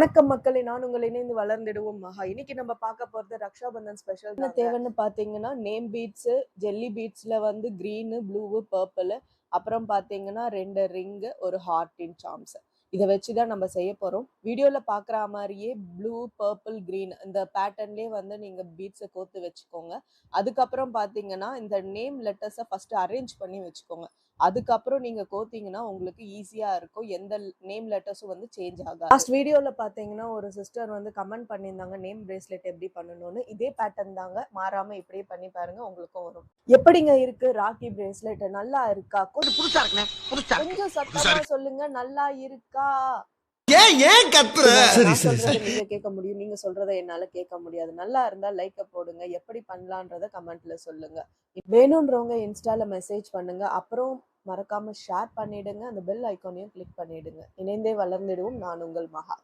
வணக்கம் மக்களே, நான் உங்களை இணைந்து வளர்ந்திடுவோம் மகா. இன்னைக்கு நம்ம பார்க்க போறது ரக்ஷாபந்தன் ஸ்பெஷல். என்ன தேவைன்னு பாத்தீங்கன்னா, நேம் பீட்ஸ், ஜெல்லி பீட்ஸ்ல வந்து கிரீனு, ப்ளூ, பர்பிள், அப்புறம் பாத்தீங்கன்னா 2 ரிங்கு, ஒரு ஹார்ட் இன் சார்ம்ஸ். இதை வச்சுதான் நம்ம செய்ய போறோம். வீடியோல பாக்குற மாதிரியே ப்ளூ, பர்பிள், கிரீன் இந்த பேட்டர்ன்லயே வந்து நீங்க பீட்ஸை கோத்து வச்சுக்கோங்க. அதுக்கப்புறம் பாத்தீங்கன்னா இந்த நேம் லெட்டர்ஸை ஃபர்ஸ்ட் அரேஞ்ச் பண்ணி வச்சுக்கோங்க. அதுக்கப்புறம் நீங்க கோத்தீங்கன்னா உங்களுக்கு ஈஸியா இருக்கும். எந்த நேம் லெட்டர்ஸும் வந்து சேஞ்ச் ஆகாது. லாஸ்ட் வீடியோல பாத்தீங்கன்னா ஒரு சிஸ்டர் வந்து கமெண்ட் பண்ணியிருந்தாங்க நேம் பிரேஸ்லெட் எப்படி பண்ணணும்னு. இதே பேட்டர்ன் தாங்க, மாறாம இப்படியே பண்ணி பாருங்க, உங்களுக்கும் வரும். எப்படிங்க இருக்கு ராக்கி பிரேஸ்லெட்? நல்லா இருக்கா? கொஞ்சம் சத்தமா சொல்லுங்க, நல்லா இருக்கா? நான் சொல்றதை நீங்க கேட்க முடியும், நீங்க சொல்றதை என்னால கேட்க முடியாது. நல்லா இருந்தா லைக்க போடுங்க. எப்படி பண்ணலான்றத கமெண்ட்ல சொல்லுங்க. வேணும்ன்றவங்க இன்ஸ்டால மெசேஜ் பண்ணுங்க. அப்புறம் மறக்காம ஷேர் பண்ணிடுங்க. அந்த பெல் ஐக்கானையும் கிளிக் பண்ணிடுங்க. இணைந்தே வளர்ந்திடுவோம். நான் உங்கள் மகா.